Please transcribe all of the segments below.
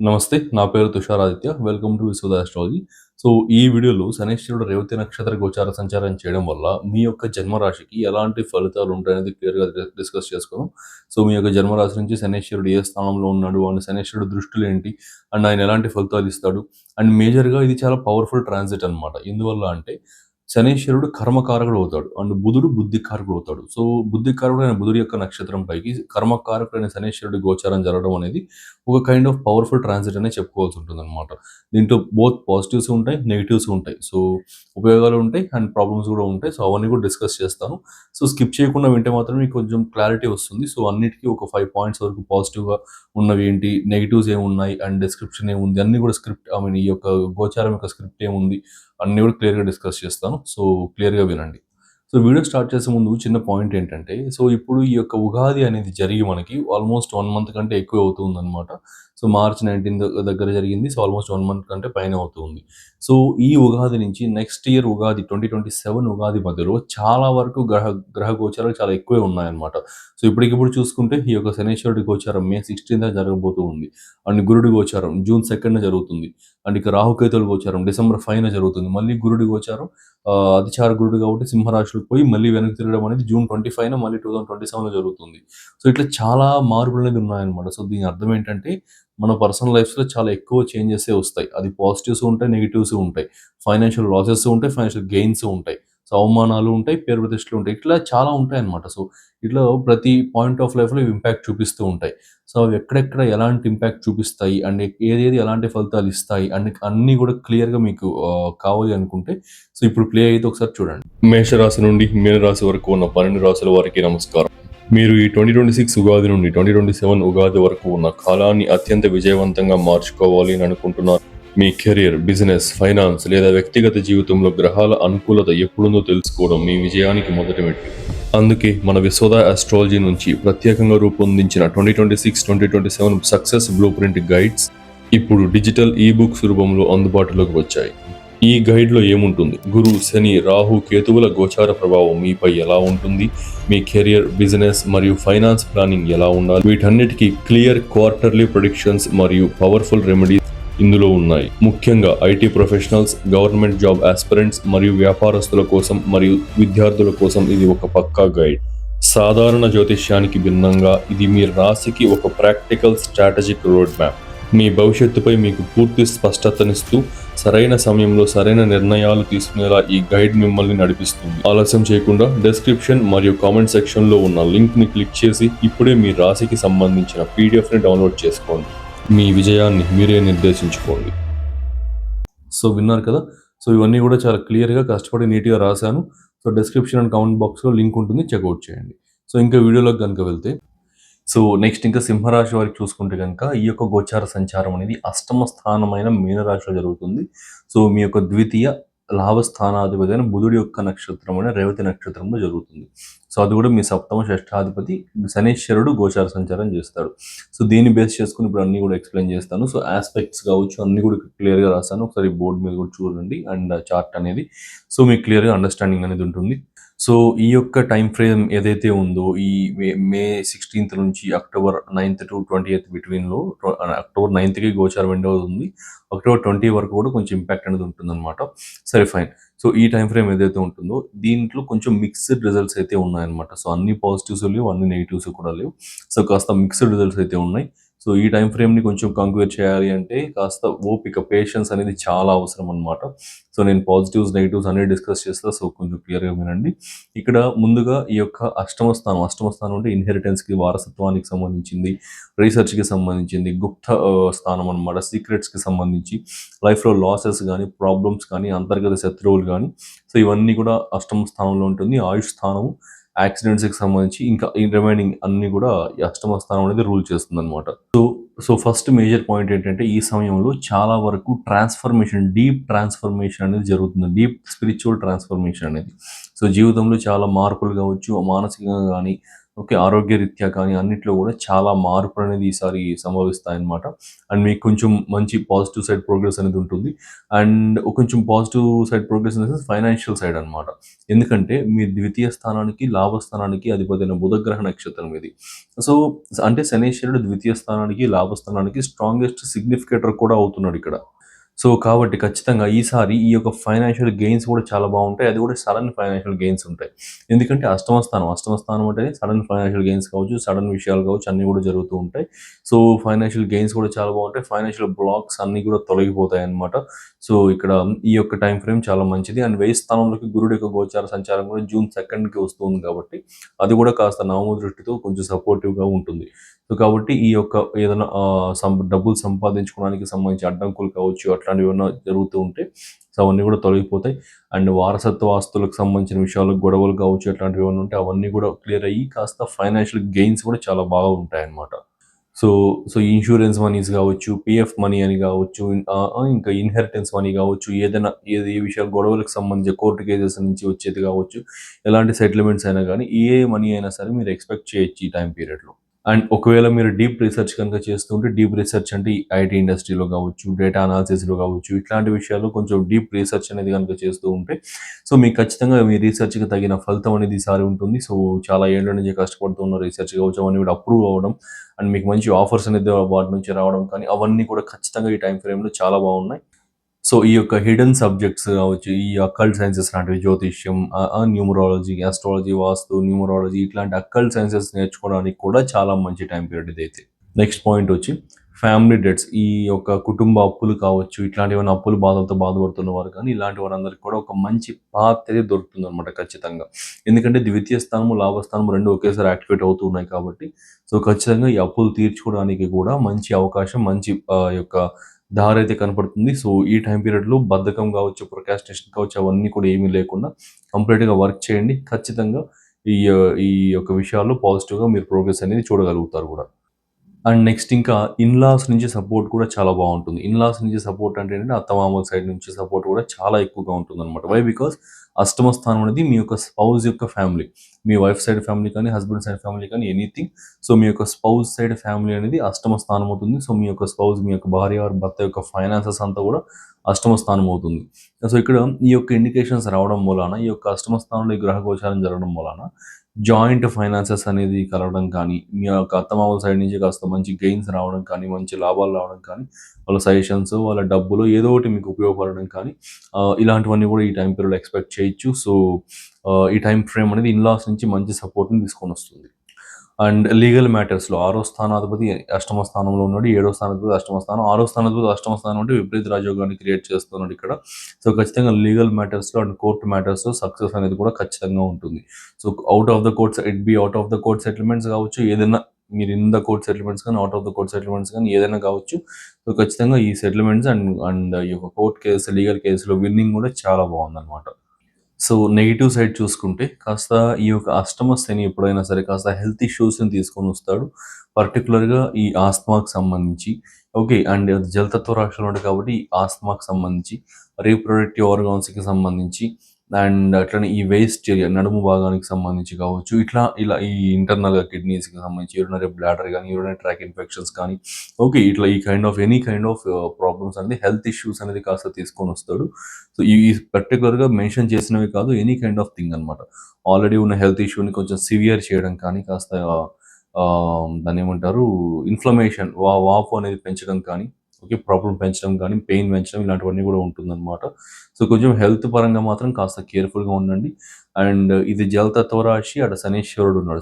నమస్తే. నా పేరు Tusharaditya. Welcome to Vishwada astrology. So, ఈ వీడియోలో శనైశ్వరుడు రేవతి నక్షత్ర గోచార సంచారం చేయడం వల్ల మీ యొక్క జన్మరాశికి ఎలాంటి ఫలితాలు ఉంటాయనేది క్లియర్‌గా డిస్కస్ చేసుకుందాం. సో, మీ యొక్క జన్మరాశి నుంచి శనైశ్వరుడు ఏ స్థానంలో ఉన్నాడు? అండ్ శనైశ్వరుడు దృష్టులేంటి? అండ్ ఆయన ఎలాంటి ఫలితాలు ఇస్తాడు? అండ్ మేజర్‌గా ఇది చాలా పవర్‌ఫుల్ ట్రాన్సిట్ అనమాట. ఎందువల్ల అంటే శనైశ్వరుడు కర్మకారకుడు అవుతాడు. అండ్ బుధుడు బుద్ధికారకుడు అవుతాడు. సో, బుద్ధికారకుడైన బుధుడి యొక్క నక్షత్రం పైకి కర్మకారకుడైన శనైశ్వరుడి గోచారం జరగడం అనేది ఒక కైండ్ ఆఫ్ పవర్‌ఫుల్ ట్రాన్సిట్ అనే చెప్పుకోవాల్సి ఉంటుందన్నమాట. దీంట్లో బోత్ పాజిటివ్స్ ఉంటాయి, నెగెటివ్స్ ఉంటాయి. సో, ఉపయోగాలు ఉంటాయి అండ్ ప్రాబ్లమ్స్ కూడా ఉంటాయి. సో, అవన్నీ కూడా డిస్కస్ చేస్తాను. సో, స్కిప్ చేయకుండా వింటే మాత్రం మీకు కొంచెం క్లారిటీ వస్తుంది. సో, అన్నిటికి ఒక 5 పాయింట్స్ వరకు పాజిటివ్‌గా ఉన్నవి ఏంటి, నెగెటివ్స్ ఏమున్నాయి అండ్ డిస్క్రిప్షన్ ఏముంది అన్నీ కూడా ఈ యొక్క గోచారం యొక్క స్క్రిప్ట్ ఏముంది అన్నీ కూడా క్లియర్‌గా డిస్కస్ చేస్తాను. సో, క్లియర్‌గా వినండి. సో, వీడియో స్టార్ట్ చేసే ముందు చిన్న పాయింట్ ఏంటంటే, సో, ఇప్పుడు ఈ యొక్క ఉగాది అనేది జరిగి మనకి ఆల్మోస్ట్ 1 మంత్ కంటే ఎక్కువే అవుతుందనమాట. సో, మార్చ్ 19 దగ్గర జరిగింది. సో, ఆల్మోస్ట్ 1 మంత్ కంటే పైనే అవుతుంది. సో, ఈ ఉగాది నుంచి నెక్స్ట్ ఇయర్ ఉగాది 2027 ఉగాది మధ్యలో చాలా వరకు గ్రహ గోచారాలు చాలా ఎక్కువే ఉన్నాయన్నమాట. సో, ఇప్పటికిప్పుడు చూసుకుంటే ఈ యొక్క శనీశ్వరుడి గోచారం మే 16న జరగబోతూ ఉంది. అండ్ గురుడి గోచారం జూన్ 2న జరుగుతుంది. అండ్ ఇక రాహుకేతువుల గోచారం డిసెంబర్ 5న జరుగుతుంది. మళ్ళీ గురుడి గోచారం అతిచార గురుడు కాబట్టి సింహరాశిలోకి పోయి మళ్ళీ వెనక్కి తిరగడం అనేది జూన్ 25న మళ్ళీ 2027లో జరుగుతుంది. సో, ఇట్లా చాలా మార్పులనేది ఉన్నాయన్నమాట. సో, దీని అర్థం ఏంటంటే మన పర్సనల్ లైఫ్స్‌లో చాలా ఎక్కువ చేంజెసే వస్తాయి. అది పాజిటివ్స్ ఉంటాయి, నెగెటివ్స్ ఉంటాయి. ఫైనాన్షియల్ లాసెస్ ఉంటాయి, ఫైనాన్షియల్ గెయిన్స్ ఉంటాయి. సో, అవమానాలు ఉంటాయి, పేరు ప్రతిష్టలు ఉంటాయి. ఇట్లా చాలా ఉంటాయన్నమాట. సో, ఇట్లా ప్రతి పాయింట్ ఆఫ్ లైఫ్‌లో ఇవి ఇంపాక్ట్ చూపిస్తూ ఉంటాయి. సో, అవి ఎక్కడెక్కడ ఎలాంటి ఇంపాక్ట్ చూపిస్తాయి అండ్ ఏదేది ఎలాంటి ఫలితాలు ఇస్తాయి అండ్ అన్నీ కూడా క్లియర్‌గా మీకు కావాలి అనుకుంటే సో, ఇప్పుడు ప్లే అయితే ఒకసారి చూడండి. మేషరాశి నుండి మీనరాశి వరకు ఉన్న 12 రాశుల వారికి నమస్కారం. మీరు ఈ 2026 ఉగాది నుండి 2027 ఉగాది వరకు ఉన్న కాలాన్ని అత్యంత విజయవంతంగా మార్చుకోవాలి అని అనుకుంటున్నారు. మీ కెరీర్, బిజినెస్, ఫైనాన్స్ లేదా వ్యక్తిగత జీవితంలో గ్రహాల అనుకూలత ఎప్పుడుందో తెలుసుకోవడం మీ విజయానికి మొదటి మెట్టు. అందుకే మన విశ్వద ఆస్ట్రాలజీ నుంచి ప్రత్యేకంగా రూపొందించిన 2026-2027 సక్సెస్ బ్లూ ప్రింట్ గైడ్స్ ఇప్పుడు డిజిటల్ ఈబుక్స్ రూపంలో అందుబాటులోకి వచ్చాయి. ఈ గైడ్లో ఏముంటుంది? గురు, శని, రాహు, కేతువుల గోచార ప్రభావం మీపై ఎలా ఉంటుంది? మీ కెరియర్, బిజినెస్ మరియు ఫైనాన్స్ ప్లానింగ్ ఎలా ఉండాలి? వీటన్నిటికీ క్లియర్ క్వార్టర్లీ ప్రొడిక్షన్స్ మరియు పవర్ఫుల్ రెమెడీస్ ఇందులో ఉన్నాయి. ముఖ్యంగా IT professionals, government job aspirants మరియు వ్యాపారస్తుల కోసం మరియు విద్యార్థుల కోసం ఇది ఒక పక్కా గైడ్. సాధారణ జ్యోతిష్యానికి భిన్నంగా ఇది మీ రాశికి ఒక ప్రాక్టికల్ స్ట్రాటజిక్ రోడ్ మ్యాప్. మీ భవిష్యత్తుపై మీకు పూర్తి స్పష్టతనిస్తూ సరైన సమయంలో సరైన నిర్ణయాలు తీసుకునేలా ఈ గైడ్ మిమ్మల్ని నడిపిస్తుంది. ఆలస్యం చేయకుండా డిస్క్రిప్షన్ మరియు కామెంట్ సెక్షన్లో ఉన్న లింక్ని క్లిక్ చేసి ఇప్పుడే మీ రాశికి సంబంధించిన పీడిఎఫ్ని డౌన్లోడ్ చేసుకోండి. మీ విజయాన్ని మీరే నిర్దేశించుకోండి. సో, విన్నారు కదా. సో, ఇవన్నీ కూడా చాలా క్లియర్గా కష్టపడి నీట్గా రాశాను. సో, డిస్క్రిప్షన్ అండ్ కామెంట్ బాక్స్లో లింక్ ఉంటుంది, చెక్అవుట్ చేయండి. సో, ఇంకా వీడియోలోకి కనుక వెళ్తే సో, నెక్స్ట్ ఇంకా సింహరాశి వారికి చూసుకుంటే గనుక ఈ యొక్క గోచార సంచారం అనేది అష్టమ స్థానమైన మీనరాశిలో జరుగుతుంది. సో, మీ యొక్క ద్వితీయ లాభస్థానాధిపతి అయిన బుధుడి యొక్క నక్షత్రమైన రేవతి నక్షత్రంలో జరుగుతుంది. సో, అది కూడా మీ సప్తమ షష్ఠాధిపతి శనీశ్వరుడు గోచార సంచారం చేస్తాడు. సో, దీన్ని బేస్ చేసుకుని ఇప్పుడు అన్ని కూడా ఎక్స్ప్లెయిన్ చేస్తాను. సో, ఆస్పెక్ట్స్ కావచ్చు అన్ని కూడా క్లియర్‌గా రాస్తాను. ఒకసారి బోర్డ్ మీద కూడా చూడండి అండ్ చార్ట్ అనేది. సో, మీకు క్లియర్‌గా అండర్‌స్టాండింగ్ అనేది ఉంటుంది. సో, ఈ యొక్క టైమ్ ఫ్రేమ్ ఏదైతే ఉందో ఈ మే 16థ్ నుంచి అక్టోబర్ 9థ్ టు 20థ్ బిట్వీన్‌లో అక్టోబర్ 9థ్‌కి గోచారం ఎండ్ అవుతుంది. అక్టోబర్ 20 వరకు కూడా కొంచెం ఇంపాక్ట్ అనేది ఉంటుందన్నమాట. సరే ఫైన్. సో, ఈ టైమ్ ఫ్రేమ్ ఏదైతే ఉంటుందో దీంట్లో కొంచెం మిక్స్డ్ రిజల్ట్స్ అయితే ఉన్నాయన్నమాట. సో, అన్ని పాజిటివ్స్ లేవు, అన్ని నెగెటివ్స్ కూడా లేవు. సో, కాస్త మిక్స్డ్ రిజల్ట్స్ అయితే ఉన్నాయి. సో, ఈ టైమ్ ఫ్రేమ్‌ని కొంచెం కంక్వేర్ చేయాలి అంటే కాస్త ఓపిక, పేషెన్స్ అనేది చాలా అవసరం అన్నమాట. సో, నేను పాజిటివ్స్, నెగెటివ్స్ అన్నీ డిస్కస్ చేస్తా. సో, కొంచెం క్లియర్‌గా వినండి. ఇక్కడ ముందుగా ఈ యొక్క అష్టమ స్థానం అంటే ఇన్హెరిటెన్స్‌కి, వారసత్వానికి సంబంధించింది, రీసెర్చ్‌కి సంబంధించింది, గుప్త స్థానం అన్నమాట. సీక్రెట్స్‌కి సంబంధించి లైఫ్‌లో లాసెస్ గానీ, ప్రాబ్లమ్స్ కానీ, అంతర్గత శత్రువులు గానీ సో, ఇవన్నీ కూడా అష్టమ స్థానంలో ఉంటుంది. ఆయుష్ స్థానము, యాక్సిడెంట్స్‌కి సంబంధించి ఇంకా ఈ రిమైనింగ్ అన్నీ కూడా ఈ అష్టమ స్థానం అనేది రూల్ చేస్తుందన్నమాట. సో, ఫస్ట్ మేజర్ పాయింట్ ఏంటంటే ఈ సమయంలో చాలా వరకు డీప్ ట్రాన్స్ఫర్మేషన్ అనేది జరుగుతుంది. డీప్ స్పిరిచువల్ ట్రాన్స్ఫర్మేషన్ అనేది. సో, జీవితంలో చాలా మార్పులు కావచ్చు, మానసికంగా కానీ, ఓకే. ఆరోగ్యరీత్యా కానీ అన్నిట్లో గూడా చాలా మార్పులనేది ఈసారి సంభవిస్తాయన్నమాట. అండ్ మీకు కొంచెం మంచి పాజిటివ్ సైడ్ ప్రోగ్రెస్ అనేది ఉంటుంది. అండ్ కొంచెం positive side progress in the sense financial side అన్నమాట. ఎందుకంటే మీ ద్వితీయ స్థానానికి, లాభస్థానానికి అధిపతైన బుధగ్రహ నక్షత్రం ఇది. సో, అంటే శనీశ్వరుడు ద్వితీయ స్థానానికి, లాభస్థానానికి స్ట్రాంగెస్ట్ సిగ్నిఫికేటర్ కూడా అవుతున్నాడిక్కడ. సో, కాబట్టి ఖచ్చితంగా ఈసారి ఈ యొక్క ఫైనాన్షియల్ గెయిన్స్ కూడా చాలా బావుంటాయి. అది కూడా సడెన్ ఫైనాన్షియల్ గెయిన్స్ ఉంటాయి. ఎందుకంటే అష్టమ స్థానం అంటే సడెన్ ఫైనాన్షియల్ గెయిన్స్ కావచ్చు, సడెన్ విషయాలు కావచ్చు అన్నీ కూడా జరుగుతూ ఉంటాయి. సో, ఫైనాన్షియల్ గెయిన్స్ కూడా చాలా బావుంటాయి. ఫైనాన్షియల్ బ్లాక్స్ అన్నీ కూడా తొలగిపోతాయన్నమాట. సో, ఇక్కడ ఈ యొక్క టైమ్ ఫ్రేమ్ చాలా మంచిది. అండ్ 1000 స్థానంలోకి గురుడు యొక్క గోచార సంచారం కూడా జూన్ 2కి వస్తుంది కాబట్టి, అది కూడా కాస్త నవమ దృష్టితో కొంచెం సపోర్టివ్‌గా ఉంటుంది. సో, కాబట్టి ఈ యొక్క ఏదైనా డబ్బులు సంపాదించుకోవడానికి సంబంధించి అడ్డంకులు కావచ్చు, అట్లాంటివేమన్నా జరుగుతూ ఉంటే సో, అవన్నీ కూడా తొలగిపోతాయి. అండ్ వారసత్వ ఆస్తులకు సంబంధించిన విషయాలు గొడవలు కావచ్చు, అట్లాంటివేమన్నా ఉంటే అవన్నీ కూడా క్లియర్ అయ్యి కాస్త ఫైనాన్షియల్ గెయిన్స్ కూడా చాలా బాగా ఉంటాయన్నమాట. సో, సో, ఇన్స్యూరెన్స్ మనీస్ గావచ్చు, పీఎఫ్ మనీ అని గావచ్చు, ఇంకా ఇన్‌హెరిటెన్స్ మనీ గావచ్చు, ఏదైనా ఏ విషయాలు గొడవలకు సంబంధించి కోర్ట్ కేసెస్ నుంచి వచ్చేది గావచ్చు, ఎలాంటి సెటిల్మెంట్స్ అయినా గానీ, ఏ మనీ అయినా సరే మీరు ఎక్స్‌పెక్ట్ చేయొచ్చు ఈ టైమ్ పీరియడ్‌లో. అండ్ ఒకవేళ మీరు డీప్ రీసెర్చ్ కనుక చేస్తుంటే, డీప్ రీసెర్చ్ అంటే ఈ ఐటీ ఇండస్ట్రీలో గావచ్చు, డేటా అనాలిసిస్‌లో గావచ్చు, ఇట్లాంటి విషయాల్లో కొంచెం డీప్ రీసెర్చ్ అనేది గనుక చేస్తూ ఉంటే, సో, మీకు ఖచ్చితంగా మీ రీసెర్చ్‌కి తగిన ఫలితం అనేది ఈసారి ఉంటుంది. సో, చాలా ఏళ్ల నుంచి కష్టపడుతున్న రీసెర్చ్ కావచ్చు, అవన్నీ కూడా అప్రూవ్ అవ్వడం అండ్ మీకు మంచి ఆఫర్స్ అనేది వాటి నుంచి రావడం కానీ, అవన్నీ కూడా ఖచ్చితంగా ఈ టైమ్ ఫ్రేమ్‌లో చాలా బాగున్నాయి. సో, ఈ యొక్క హిడెన్ సబ్జెక్ట్స్ కావచ్చు, ఈ అకల్ట్ సైన్సెస్ లాంటివి జ్యోతిష్యం, న్యూమరాలజీ, ఆస్ట్రాలజీ, వాస్తు, న్యూమరాలజీ ఇట్లాంటి అకల్ట్ సైన్సెస్ నేర్చుకోవడానికి కూడా చాలా మంచి టైమ్ పీరియడ్ ఇదైతే. నెక్స్ట్ పాయింట్ వచ్చి ఫ్యామిలీ డెట్స్. ఈ యొక్క కుటుంబ అప్పులు కావచ్చు, ఇట్లాంటివన్నీ అప్పుల బాధలతో బాధపడుతున్న వారు కానీ, ఇలాంటి వారందరికీ కూడా ఒక మంచి పాత్ అనేది దొరుకుతుందనమాట ఖచ్చితంగా. ఎందుకంటే ద్వితీయ స్థానము, లాభస్థానము 2 ఒకేసారి యాక్టివేట్ అవుతూ ఉన్నాయి కాబట్టి, సో, ఖచ్చితంగా ఈ అప్పులు తీర్చుకోవడానికి కూడా మంచి అవకాశం, మంచి యొక్క దారైతే కనపడుతుంది. సో, ఈ టైమ్ పీరియడ్‌లో బద్ధకం కావచ్చు, ప్రొక్రాస్టినేషన్ కావచ్చు అవన్నీ కూడా ఏమీ లేకుండా కంప్లీట్‌గా వర్క్ చేయండి. ఖచ్చితంగా ఈ యొక్క విషయాల్లో పాజిటివ్‌గా మీరు ప్రోగ్రెస్ అనేది చూడగలుగుతారు కూడా. అండ్ నెక్స్ట్ ఇంకా ఇన్‌లాస్ నుంచి సపోర్ట్ కూడా చాలా బావుంటుంది. ఇన్‌లాస్ నుంచి సపోర్ట్ అంటే ఏంటంటే అత్తమామల సైడ్ నుంచి సపోర్ట్ కూడా చాలా ఎక్కువగా ఉంటుందనమాట. వై? బికాజ్ అష్టమ స్థానం అనేది మీ యొక్క స్పౌస్ యొక్క ఫ్యామిలీ. మీ వైఫ్ సైడ్ ఫ్యామిలీ కానీ, హస్బెండ్ సైడ్ ఫ్యామిలీ కానీ ఎనీథింగ్. సో, మీ యొక్క స్పౌస్ సైడ్ ఫ్యామిలీ అనేది అష్టమ స్థానం అవుతుంది. సో, మీ యొక్క స్పౌస్, మీ యొక్క భార్య ఆర్ భర్త యొక్క ఫైనాన్సెస్ అంతా కూడా అష్టమ స్థానం అవుతుంది. సో, ఇక్కడ ఈ యొక్క ఇండికేషన్స్ రావడం మూలాన, ఈ యొక్క అష్టమ స్థానంలో ఈ గ్రహ గోచారం జరగడం మూలాన జాయింట్ ఫైనాన్సెస్ అనేది కలగడం కానీ, మీ యొక్క అత్తమామల సైడ్ నుంచి కాస్త మంచి గెయిన్స్ రావడం కానీ, మంచి లాభాలు రావడం కానీ, వాళ్ళ సజెషన్స్, వాళ్ళ డబ్బులు ఏదో ఒకటి మీకు ఉపయోగపడడం కానీ, ఇలాంటివన్నీ కూడా ఈ టైం పీరియడ్‌లో ఎక్స్‌పెక్ట్ చేయొచ్చు. సో, ఈ టైమ్ ఫ్రేమ్ అనేది ఇన్‌లాస్ నుంచి మంచి సపోర్ట్‌ని తీసుకొనొస్తుంది. అండ్ లీగల్ మ్యాటర్స్‌లో ఆరో స్థానాధిపతి అష్టమ స్థానంలో ఉన్నాడు. ఏడో స్థానాధిపతి అష్టమ స్థానం. ఆరో స్థానాధిపతి అష్టమ స్థానం అంటే విపరీత రాజయోగాన్ని క్రియేట్ చేస్తున్నాడు ఇక్కడ. సో, ఖచ్చితంగా లీగల్ మ్యాటర్స్‌లో అండ్ కోర్ట్ మ్యాటర్స్‌లో సక్సెస్ అనేది కూడా ఖచ్చితంగా ఉంటుంది. So, out of the courts out of the court settlements కావచ్చు, ఏదైనా మీరు ఇన్ ద కోర్ట్ సెటిల్మెంట్స్ కానీ, out of the court settlements కానీ ఏదైనా కావచ్చు. సో, ఖచ్చితంగా ఈ సెటిల్మెంట్స్ అండ్ అండ్ ఈ యొక్క కోర్ట్ కేస్, లీగల్ కేస్‌లో విన్నింగ్ కూడా చాలా బావుందనమాట. సో, నెగెటివ్ సైడ్ చూసుకుంటే కాస్త ఈ యొక్క అష్టమ శని ఎప్పుడైనా సరే కాస్త హెల్త్ ఇష్యూస్‌ని తీసుకొనొస్తాడు. పర్టిక్యులర్‌గా ఈ ఆస్తమాకి సంబంధించి ఓకే. అండ్ జలతత్వ రాశిలో ఉంటాడు కాబట్టి ఈ ఆస్తమాకి సంబంధించి, రీప్రొడక్టివ్ ఆర్గాన్స్‌కి సంబంధించి అండ్ అట్లనే ఈ వేస్ట్ ఏరియా నడుము భాగానికి సంబంధించి కావచ్చు. ఇలా ఈ ఇంటర్నల్‌గా కిడ్నీస్‌కి సంబంధించి యూరినరీ బ్లాడర్ గానీ, యూరినరీ ట్రాక్ ఇన్ఫెక్షన్స్ కానీ ఓకే. ఇట్లా ఈ kind of any kind of problems అనేది హెల్త్ ఇష్యూస్ అనేది కాస్త తీసుకొనొస్తాడు. సో, ఈ పర్టిక్యులర్‌గా మెన్షన్ చేసినవి కాదు. ఎనీ కైండ్ ఆఫ్ థింగ్ అనమాట. ఆల్రెడీ ఉన్న హెల్త్ ఇష్యూని కొంచెం సివియర్ చేయడం కానీ, కాస్త దాన్నేమంటారు ఇన్‌ఫ్లమేషన్ వాపు అనేది పెంచడం కానీ, ఓకే. ప్రాబ్లమ్ పెంచడం కానీ, పెయిన్ పెంచడం ఇలాంటివన్నీ కూడా ఉంటుందనమాట. సో, కొంచెం హెల్త్ పరంగా మాత్రం కాస్త కేర్‌ఫుల్‌గా ఉండండి. అండ్ ఇది జలతత్వ రాశి. అక్కడ శనీశ్వరుడు ఉన్నాడు.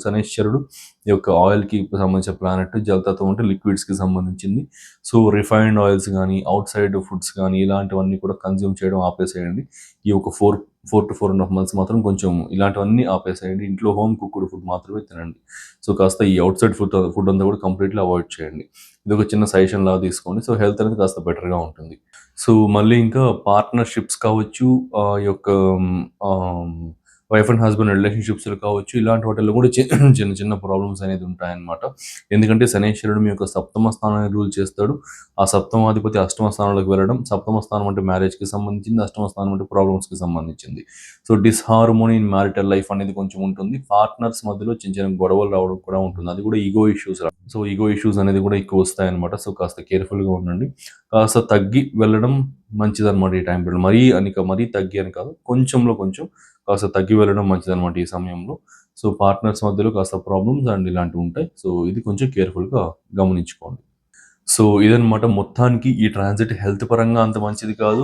శనీశ్వరుడు ఈ యొక్క ఆయిల్‌కి సంబంధించిన ప్లానెట్. జలతత్వం అంటే లిక్విడ్స్‌కి సంబంధించింది. సో, రిఫైన్డ్ ఆయిల్స్ గానీ, ఔట్‌సైడ్ ఫుడ్స్ గానీ, ఇలాంటివన్నీ కూడా కన్జ్యూమ్ చేయడం ఆపేసేయండి. ఈ ఒక 4-4.5 మంత్స్ మాత్రం కొంచెం ఇలాంటివన్నీ ఆపేసేయండి. ఇంట్లో హోమ్ కుక్డ్ ఫుడ్ మాత్రమే తినండి. సో, కాస్త ఈ ఔట్‌సైడ్ ఫుడ్ అంతా కూడా కంప్లీట్‌లీ అవాయిడ్ చేయండి. ఇదొక చిన్న సజెషన్ లాగా తీసుకోండి. సో, హెల్త్ అనేది కాస్త బెటర్‌గా ఉంటుంది. సో, మళ్ళీ ఇంకా పార్ట్నర్‌షిప్స్ కావచ్చు, ఈ యొక్క ఆహ్, వైఫ్ అండ్ హస్బెండ్ రిలేషన్షిప్స్లో కావచ్చు, ఇలాంటి వాటిల్లో కూడా చిన్న చిన్న ప్రాబ్లమ్స్ అనేది ఉంటాయన్నమాట. ఎందుకంటే శనైశ్వరుడు మీ యొక్క సప్తమ స్థానాన్ని రూల్ చేస్తాడు. ఆ సప్తమాధిపతి అష్టమ స్థానంలోకి వెళ్ళడం, సప్తమ స్థానం అంటే మ్యారేజ్కి సంబంధించింది, అష్టమ స్థానం అంటే ప్రాబ్లమ్స్కి సంబంధించింది. So disharmony in marital life అనేది కొంచెం ఉంటుంది. పార్ట్నర్స్ మధ్యలో చిన్న చిన్న గొడవలు రావడం కూడా ఉంటుంది. అది కూడా ego issues. So ego issues అనేది కూడా ఎక్కువ వస్తాయన్నమాట. సో కాస్త కేర్ఫుల్గా ఉండండి. కాస్త తగ్గి వెళ్ళడం మంచిదన్నమాట ఈ టైం పీరియడ్. మరీ తగ్గి అని కాదు, కొంచెంలో కొంచెం కాస్త తగ్గి వెళ్ళడం మంచిదన్నమాట ఈ సమయంలో. సో పార్ట్నర్స్ మధ్యలో కాస్త ప్రాబ్లమ్స్ అండ్ ఇలాంటివి ఉంటాయి. సో ఇది కొంచెం కేర్ఫుల్గా గమనించుకోండి. సో ఇదనమాట మొత్తానికి ఈ ట్రాన్సిట్ హెల్త్ పరంగా అంత మంచిది కాదు.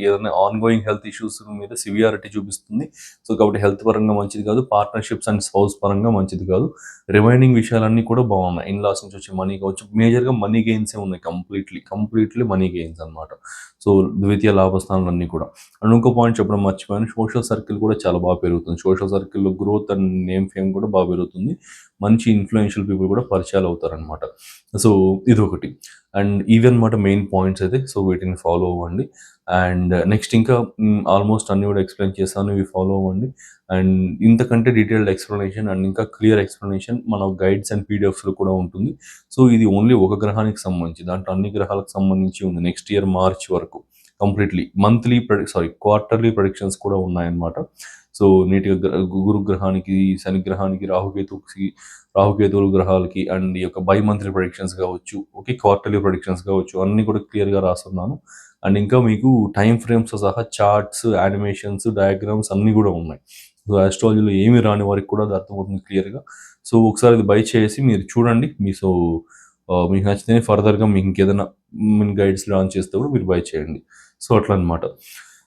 ఏదైనా ఆన్‌గోయింగ్ హెల్త్ ఇష్యూస్ మీద సివియారిటీ చూపిస్తుంది. సో కాబట్టి హెల్త్ పరంగా మంచిది కాదు. పార్ట్నర్‌షిప్స్ అండ్ స్పౌస్ పరంగా మంచిది కాదు. రిమైనింగ్ విషయాలన్నీ కూడా బాగున్నాయి. ఇన్‌లాస్ నుంచి వచ్చే మనీ కావచ్చు. మేజర్‌గా మనీ గెయిన్సే ఉన్నాయి కంప్లీట్‌లీ మనీ గెయిన్స్ అనమాట. సో ద్వితీయ లాభస్థానాలు అన్నీ కూడా. అండ్ ఇంకో పాయింట్ చెప్పడం మర్చిపోయాను. సోషల్ సర్కిల్ కూడా చాలా బాగా పెరుగుతుంది. సోషల్ సర్కిల్‌లో గ్రోత్ అండ్ నేమ్ ఫేమ్ కూడా బాగా పెరుగుతుంది. మంచి ఇన్‌ఫ్లూయెన్షియల్ పీపుల్ కూడా పరిచయాలు అవుతారనమాట. సో ఇదొకటి. అండ్ ఇవన్నమాట మెయిన్ పాయింట్స్ అయితే. సో వీటిని ఫాలో అవ్వండి. అండ్ నెక్స్ట్ ఇంకా ఆల్మోస్ట్ అన్నీ కూడా ఎక్స్‌ప్లెయిన్ చేశాను. ఇవి ఫాలో అవ్వండి. అండ్ ఇంతకంటే డీటెయిల్డ్ ఎక్స్‌ప్లనేషన్ అండ్ ఇంకా క్లియర్ ఎక్స్‌ప్లనేషన్ మన గైడ్స్ అండ్ పీడిఎఫ్స్‌లో కూడా ఉంటుంది. సో ఇది ఓన్లీ ఒక గ్రహానికి సంబంధించి. దాంట్లో అన్ని గ్రహాలకు సంబంధించి ఉంది. నెక్స్ట్ ఇయర్ మార్చ్ వరకు కంప్లీట్‌లీ. క్వార్టర్లీ ప్రెడిక్షన్స్ కూడా ఉన్నాయన్నమాట. సో నీట్‌గా గురు గ్రహానికి, శని గ్రహానికి, రాహుకేతువుల గ్రహాలకి అండ్ ఈ యొక్క బై మంత్లీ ప్రొడిక్షన్స్ కావచ్చు, ఓకే, క్వార్టర్లీ ప్రొడిక్షన్స్ కావచ్చు, అన్నీ కూడా క్లియర్గా రాస్తున్నాను. అండ్ ఇంకా మీకు టైమ్ ఫ్రేమ్స్తో సహా చార్ట్స్, యానిమేషన్స్, డయాగ్రామ్స్ అన్నీ కూడా ఉన్నాయి. సో ఆస్ట్రాలజీలో ఏమి రాని వారికి కూడా అది అర్థమవుతుంది క్లియర్గా. సో ఒకసారి ఇది బై చేసి మీరు చూడండి. మీకు నచ్చితే ఫర్దర్గా మీకు ఇంకేదైనా గైడ్స్ లాంచ్ చేస్తే కూడా మీరు బై చేయండి. సో అట్లా అనమాట.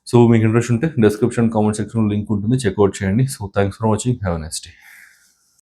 సో మీకు ఇంట్రెస్ట్ ఉంటే డిస్క్రిప్షన్ కామెంట్ సెక్షన్లో లింక్ ఉంటుంది, చెక్అవుట్ చేయండి. So thanks for watching. Have a nice day.